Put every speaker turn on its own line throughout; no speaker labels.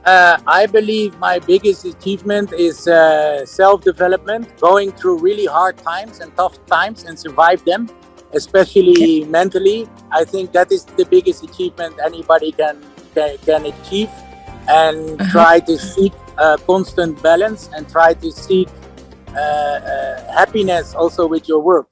I believe my biggest achievement is self-development, going through really hard times and tough times and survive them, especially mentally. I think that is the biggest achievement anybody can achieve, and try to seek constant balance and try to seek happiness also with your work.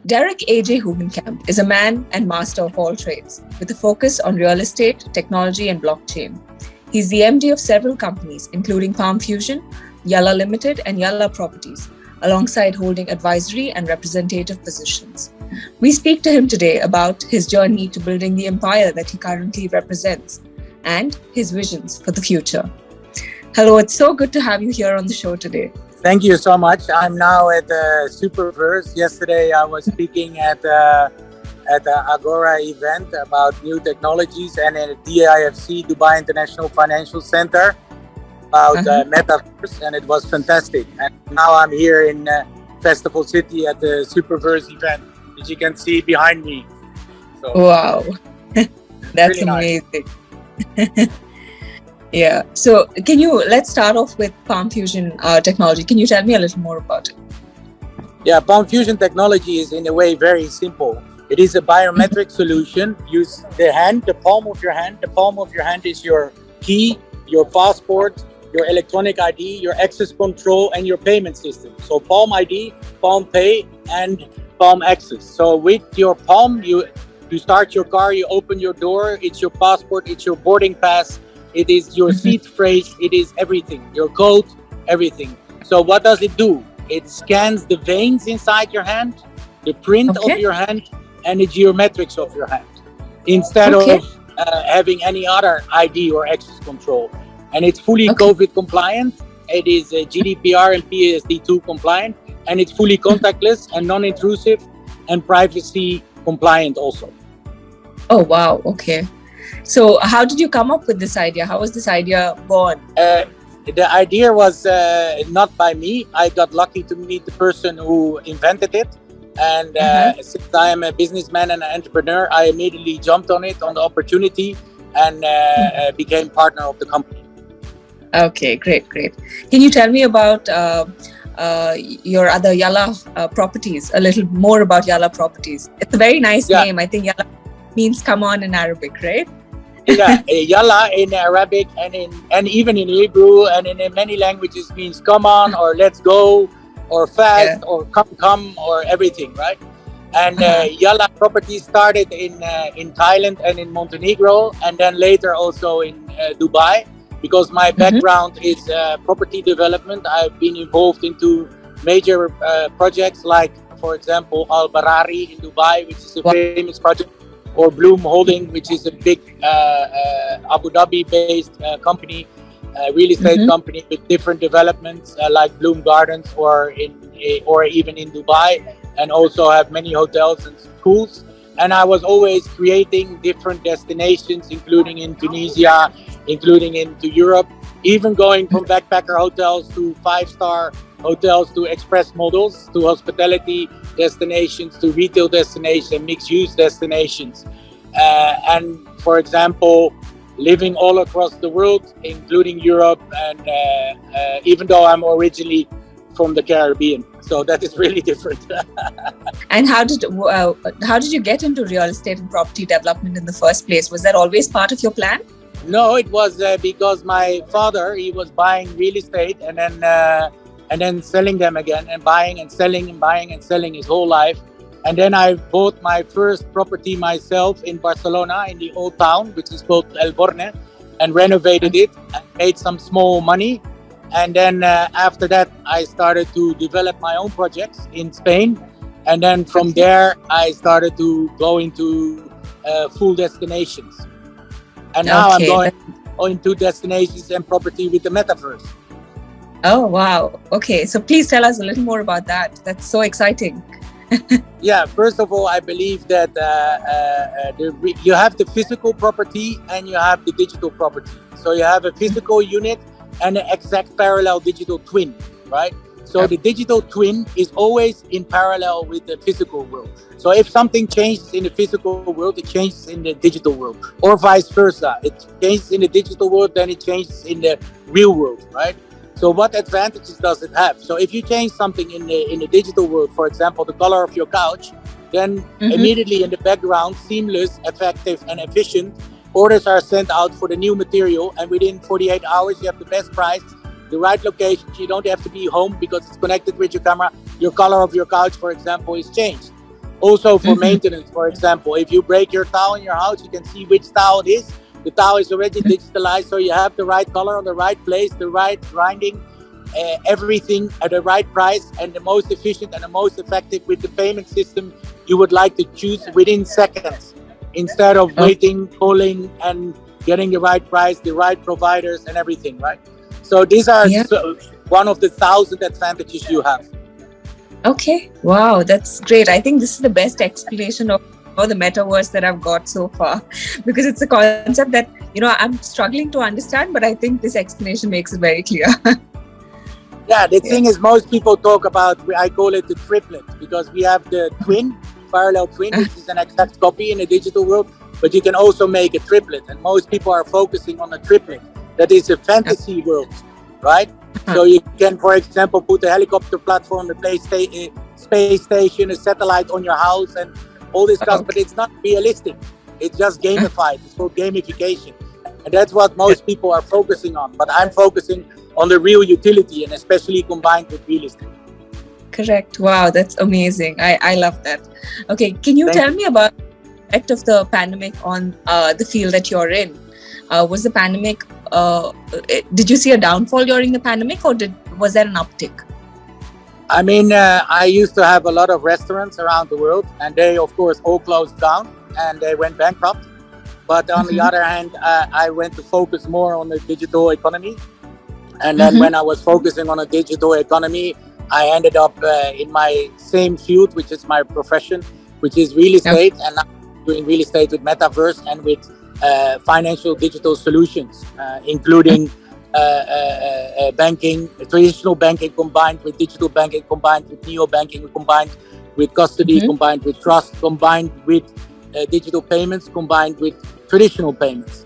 Dereck Aj Hoovenkamp is a man and master of all trades, with a focus on real estate, technology, and blockchain. He's the MD of several companies, including PalmFusion, Yalla Limited, and Yalla Properties, alongside holding advisory and representative positions. We speak to him today about his journey to building the empire that he currently represents and his visions for the future. Hello, it's so good to have you here on the show today.
Thank you so much. I'm now at Superverse. Yesterday I was speaking at the Agora event about new technologies, and at DIFC, Dubai International Financial Center, about metaverse, and it was fantastic. And now I'm here in Festival City at the Superverse event, as you can see behind me. So,
wow, that's really amazing. Nice. Yeah. So let's start off with PalmFusion technology. Can you tell me a little more about it?
Yeah, PalmFusion technology is in a way very simple. It is a biometric solution. Use the hand, the palm of your hand. The palm of your hand is your key, your passport, your electronic ID, your access control, and your payment system. So Palm ID, Palm Pay, and Palm Access. So with your palm, you start your car, you open your door, it's your passport, it's your boarding pass, it is your seat phrase, it is everything, your code, everything. So what does it do? It scans the veins inside your hand, the print of your hand, and the geometrics of your hand, instead of having any other ID or access control. And it's fully COVID compliant. It is GDPR and PSD2 compliant, and it's fully contactless and non-intrusive and privacy compliant also.
Oh, wow. Okay. So how did you come up with this idea? How was this idea born?
The idea was not by me. I got lucky to meet the person who invented it. And since I am a businessman and an entrepreneur, I immediately jumped on it, on the opportunity, and became partner of the company.
Okay, great. Can you tell me about your other Yalla properties, a little more about Yalla Properties? It's a very nice name. I think Yalla means come on in Arabic, right?
Yeah, Yalla in Arabic and even in Hebrew and in many languages means come on or let's go or fast or come or everything, right? And Yalla Properties started in Thailand and in Montenegro, and then later also in Dubai, because my background is property development. I've been involved into major projects like, for example, Al Barari in Dubai, which is a famous project, or Bloom Holding, which is a big Abu Dhabi-based company, real estate company with different developments like Bloom Gardens or even in Dubai, and also have many hotels and schools. And I was always creating different destinations, including in Tunisia, including into Europe, even going from backpacker hotels to 5-star hotels to express models to hospitality destinations to retail destinations and mixed-use destinations. And for example, living all across the world, including Europe, and even though I'm originally from the Caribbean, so that is really different.
And how did you get into real estate and property development in the first place? Was that always part of your plan?
No, it was because my father, he was buying real estate and then selling them again, and buying and selling and buying and selling his whole life. And then I bought my first property myself in Barcelona, in the old town, which is called El Borne, and renovated it and made some small money. And then after that, I started to develop my own projects in Spain. And then from there, I started to go into full destinations. And now I'm going to destinations and property with the metaverse.
Oh, wow. Okay. So please tell us a little more about that. That's so exciting.
Yeah, first of all, I believe that you have the physical property and you have the digital property. So you have a physical unit and an exact parallel digital twin, right? So the digital twin is always in parallel with the physical world. So if something changes in the physical world, it changes in the digital world, or vice versa. It changes in the digital world, then it changes in the real world, right? So what advantages does it have? So if you change something in the digital world, for example, the color of your couch, then immediately in the background, seamless, effective, and efficient, orders are sent out for the new material, and within 48 hours, you have the best price, the right location. You don't have to be home because it's connected with your camera. Your color of your couch, for example, is changed. Also for maintenance, for example, if you break your towel in your house, you can see which towel it is. The towel is already digitalized, so you have the right color on the right place, the right grinding, everything at the right price, and the most efficient and the most effective with the payment system you would like to choose within seconds, instead of waiting, calling, and getting the right price, the right providers, and everything, right? So these are one of the 1,000 advantages you have.
Okay, wow, that's great. I think this is the best explanation of the metaverse that I've got so far, because it's a concept that, you know, I'm struggling to understand, but I think this explanation makes it very clear.
Yeah, the thing is, most people talk about, I call it the triplet, because we have the twin, parallel twin, which is an exact copy in the digital world, but you can also make a triplet, and most people are focusing on a triplet. That is a fantasy world, right? So you can, for example, put a helicopter platform, a space station, a satellite on your house, and all this stuff, but it's not realistic. It's just gamified. It's called gamification. And that's what most people are focusing on. But I'm focusing on the real utility, and especially combined with real estate.
Correct. Wow, that's amazing. I love that. Okay, can you tell me about the effect of the pandemic on the field that you're in? Was the pandemic, did you see a downfall during the pandemic, or was there an uptick?
I mean, I used to have a lot of restaurants around the world, and they, of course, all closed down and they went bankrupt. But on the other hand, I went to focus more on the digital economy. And then when I was focusing on a digital economy, I ended up in my same field, which is my profession, which is real estate. And I'm doing real estate with metaverse and with financial digital solutions, including banking, traditional banking combined with digital banking, combined with neo banking, combined with custody, combined with trust, combined with digital payments, combined with traditional payments,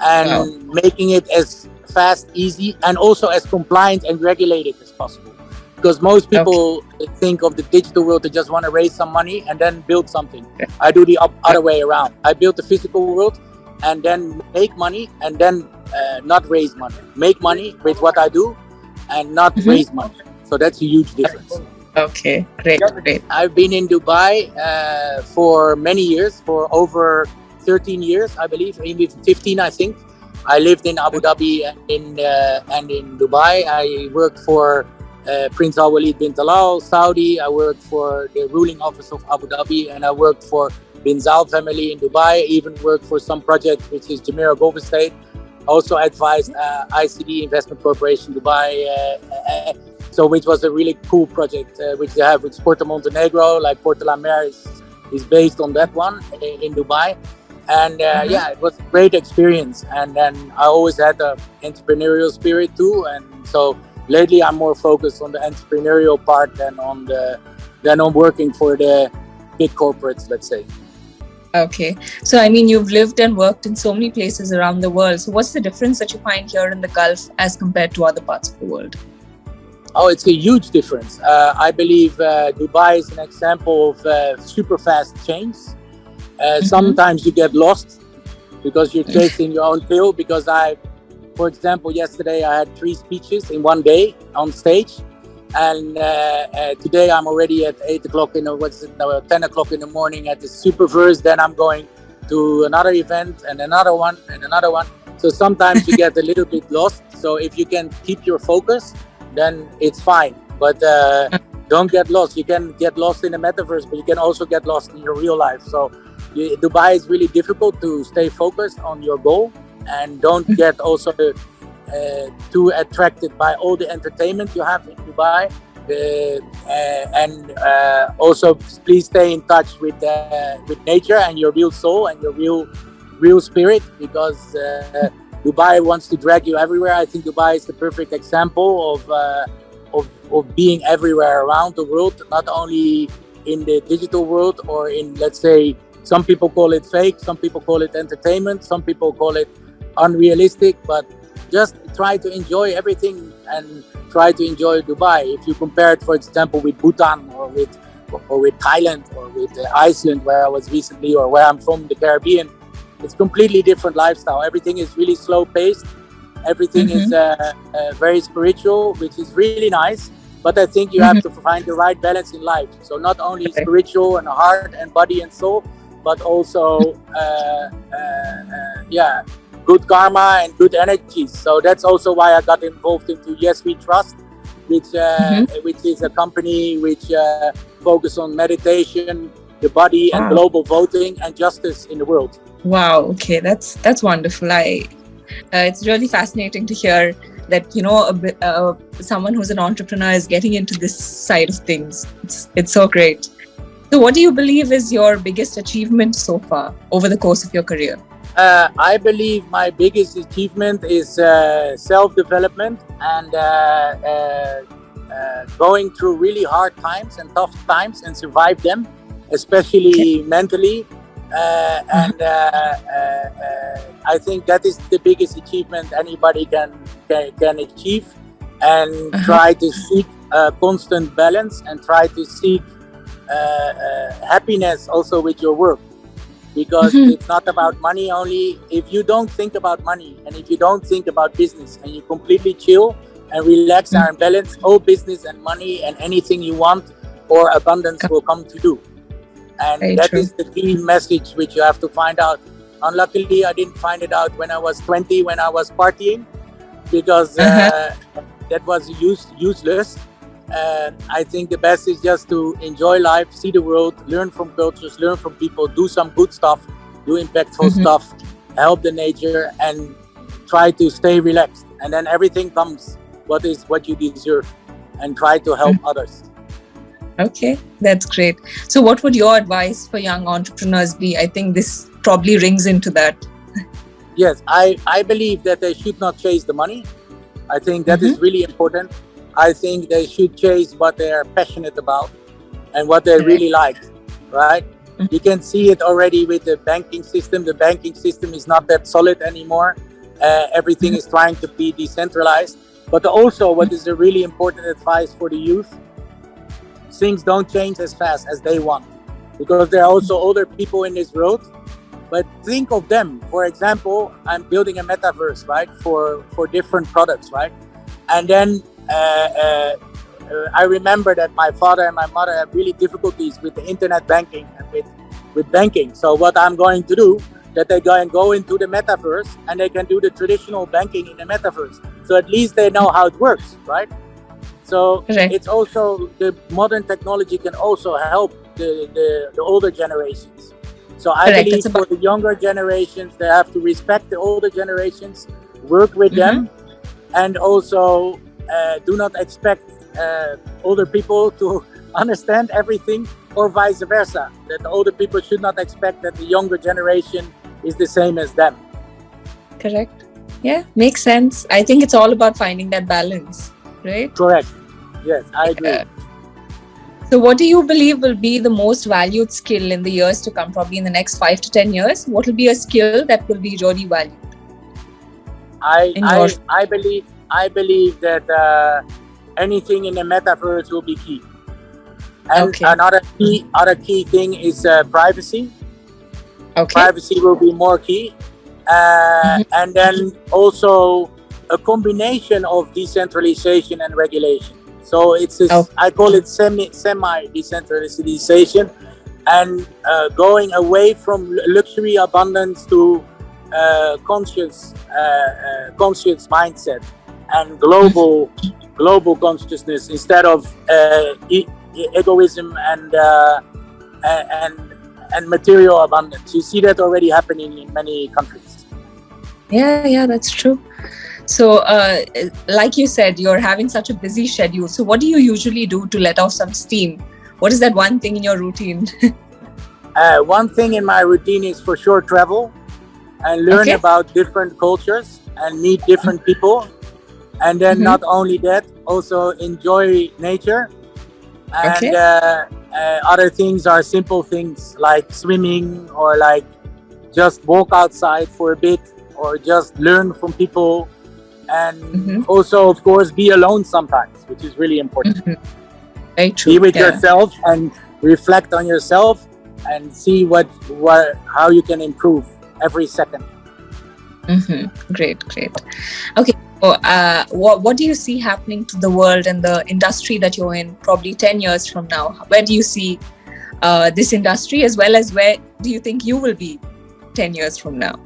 and making it as fast, easy, and also as compliant and regulated as possible. Because most people think of the digital world, they just want to raise some money and then build something. I do the other way around. I build the physical world and then make money and then not raise money. Make money with what I do and not raise money. So that's a huge difference.
Okay, great.
I've been in Dubai for many years, for over 13 years, I believe, maybe 15, I think. I lived in Abu Dhabi and in Dubai. I worked for Prince Al Walid bin Talal, Saudi. I worked for the ruling office of Abu Dhabi, and I worked for Bin Zal family in Dubai. Even worked for some project which is Jumeirah Golf Estate. Also advised ICD Investment Corporation Dubai, so which was a really cool project which they have with Porto Montenegro, like Porto La Mer is based on that one in Dubai. And yeah, it was a great experience. And then I always had the entrepreneurial spirit too. And so lately I'm more focused on the entrepreneurial part than on working for the big corporates, let's say.
Okay. So, I mean, you've lived and worked in so many places around the world. So what's the difference that you find here in the Gulf as compared to other parts of the world?
Oh, it's a huge difference. I believe Dubai is an example of super fast change. Sometimes you get lost because you're chasing your own tail. Because for example, yesterday I had 3 speeches in one day on stage. And today I'm already at 10 o'clock in the morning at the Superverse. Then I'm going to another event and another one and another one. So sometimes you get a little bit lost. So if you can keep your focus, then it's fine. But don't get lost. You can get lost in the metaverse, but you can also get lost in your real life. So Dubai is really difficult to stay focused on your goal, and don't get also too attracted by all the entertainment you have in Dubai. Also, please stay in touch with nature and your real soul and your real spirit, because Dubai wants to drag you everywhere. I think Dubai is the perfect example of being everywhere around the world, not only in the digital world or in, let's say, some people call it fake, some people call it entertainment, some people call it unrealistic, but just try to enjoy everything and try to enjoy Dubai. If you compare it, for example, with Bhutan or with Thailand or with Iceland, where I was recently, or where I'm from, the Caribbean, it's completely different lifestyle. Everything is really slow paced. Everything is very spiritual, which is really nice. But I think you have to find the right balance in life. So not only spiritual and heart and body and soul, but also good karma and good energies. So that's also why I got involved into Yes We Trust, which is a company which focus on meditation, the body, and global voting and justice in the world.
Wow. Okay, that's wonderful. It's really fascinating to hear that someone who's an entrepreneur is getting into this side of things. It's so great. So, what do you believe is your biggest achievement so far over the course of your career?
I believe my biggest achievement is self-development and going through really hard times and tough times and survive them, especially mentally. I think that is the biggest achievement anybody can achieve, and try to seek constant balance and try to seek happiness also with your work. Because it's not about money only. If you don't think about money and if you don't think about business and you completely chill and relax and balance, all business and money and anything you want or abundance will come to you. And that is the key message which you have to find out. Unluckily, I didn't find it out when I was 20, when I was partying, because that was useless. I think the best is just to enjoy life, see the world, learn from cultures, learn from people, do some good stuff, do impactful stuff, help the nature, and try to stay relaxed. And then everything comes what you deserve, and try to help others.
Okay, that's great. So what would your advice for young entrepreneurs be? I think this probably rings into that.
Yes, I believe that they should not chase the money. I think that is really important. I think they should chase what they are passionate about and what they really like, right? You can see it already with the banking system. The banking system is not that solid anymore. Everything is trying to be decentralized. But also, what is a really important advice for the youth, things don't change as fast as they want, because there are also older people in this world. But think of them. For example, I'm building a metaverse, right, for different products, right? And then I remember that my father and my mother have really difficulties with the internet banking and with banking. So what I'm going to do, that they go into the metaverse and they can do the traditional banking in the metaverse. So at least they know how it works, right? So it's also, the modern technology can also help the older generations. So I believe for the younger generations, they have to respect the older generations, work with them, and also do not expect older people to understand everything, or vice versa. That the older people should not expect that the younger generation is the same as them.
Correct. Yeah, makes sense. I think it's all about finding that balance, right?
Correct. Yes, I agree.
So what do you believe will be the most valued skill in the years to come, probably in the next 5 to 10 years? What will be a skill that will be really valued?
I believe that anything in the metaverse will be key. And another key thing is privacy. Privacy will be more key. And then also a combination of decentralization and regulation. So it's I call it semi-decentralization, and going away from luxury abundance to conscious mindset and global consciousness, instead of egoism and material abundance. You see that already happening in many countries.
Yeah, that's true. So, like you said, you're having such a busy schedule. So, what do you usually do to let off some steam? What is that one thing in your routine?
One thing in my routine is for sure travel and learn about different cultures and meet different people. And then not only that, also enjoy nature. And other things are simple things like swimming or like just walk outside for a bit or just learn from people. And also, of course, be alone sometimes, which is really important.
Very true.
Be with yourself and reflect on yourself and see how you can improve every second.
Great. Okay. So, what do you see happening to the world and the industry that you're in probably 10 years from now? Where do you see this industry, as well as where do you think you will be 10 years from now?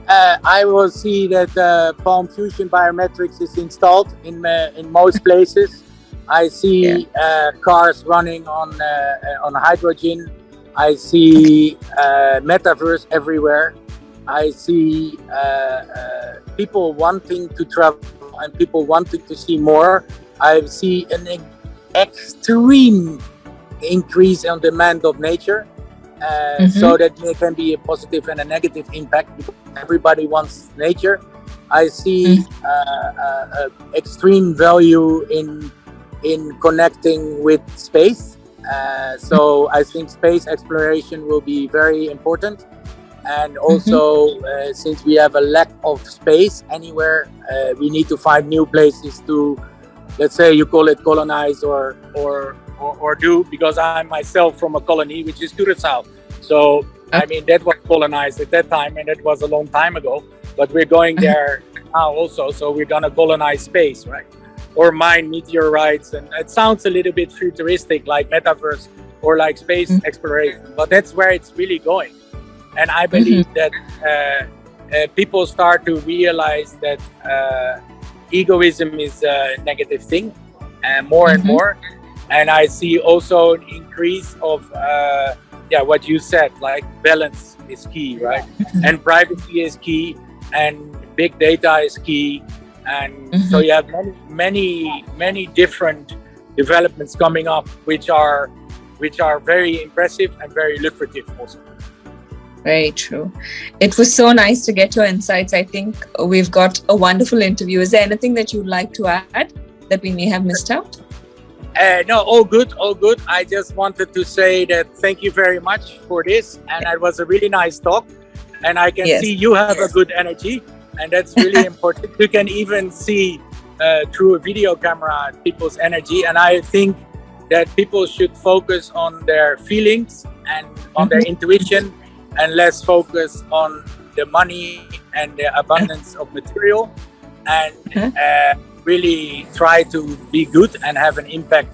I will see that PalmFusion biometrics is installed in most places. I see cars running on hydrogen. I see metaverse everywhere. I see people wanting to travel and people wanting to see more. I see an extreme increase in demand of nature, so that there can be a positive and a negative impact because everybody wants nature. I see extreme value in connecting with space. So I think space exploration will be very important. And also, since we have a lack of space anywhere, we need to find new places to, let's say, you call it colonize or do, because I'm myself from a colony which is to the south. So I mean, that was colonized at that time, and that was a long time ago. But we're going there now also, so we're gonna colonize space, right? Or mine meteorites, and it sounds a little bit futuristic, like metaverse or like space exploration, but that's where it's really going. And I believe that people start to realize that egoism is a negative thing, and more and more. And I see also an increase of, what you said, like balance is key, right? And privacy is key, and big data is key. And so you have many different developments coming up, which are very impressive and very lucrative also.
Very true. It was so nice to get your insights. I think we've got a wonderful interview. Is there anything that you'd like to add that we may have missed out?
No, all good. I just wanted to say that thank you very much for this. And it was a really nice talk. And I can see you have a good energy. And that's really important. You can even see through a video camera people's energy. And I think that people should focus on their feelings and on their intuition, and less focus on the money and the abundance of material, and really try to be good and have an impact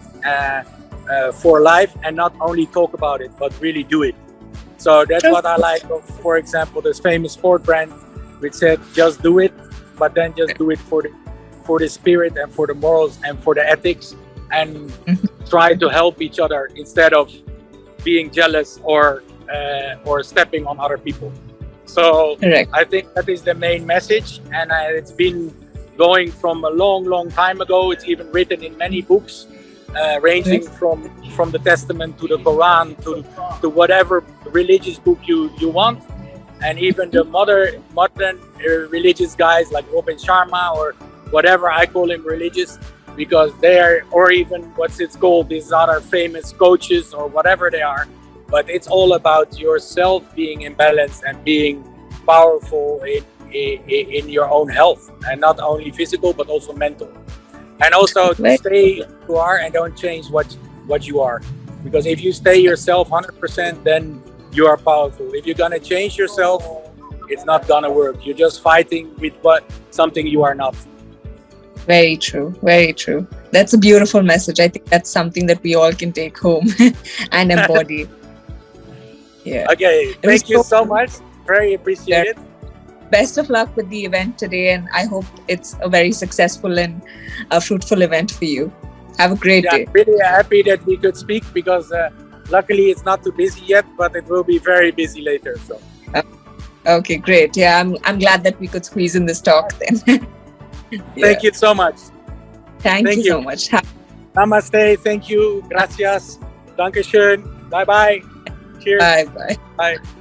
for life, and not only talk about it, but really do it. So that's what I like of, for example, this famous sport brand, which said, just do it, but then just do it for the spirit and for the morals and for the ethics, and try to help each other instead of being jealous or stepping on other people. So I think that is the main message, and it's been going from a long time ago. It's even written in many books, ranging from the Testament to the Quran to whatever religious book you want, and even the modern religious guys like Robin Sharma or whatever. I call him religious because they are, or even what's it called, these other famous coaches or whatever they are. But it's all about yourself being in balance and being powerful in your own health, and not only physical but also mental. And also to stay who you are and don't change what you are, because if you stay yourself 100%, then you are powerful. If you're gonna change yourself, it's not gonna work. You're just fighting with something you are not.
Very true. That's a beautiful message. I think that's something that we all can take home and embody. Yeah.
Okay, thank you so much. Very appreciated.
Best of luck with the event today, and I hope it's a very successful and a fruitful event for you. Have a great day.
I'm really happy that we could speak, because luckily it's not too busy yet, but it will be very busy later. So.
Okay, great. Yeah, I'm glad that we could squeeze in this talk then.
Thank you so much.
Thank you so much.
Namaste. Thank you. Gracias. Dankeschön. Bye-bye. Cheers.
Bye-bye.
Bye.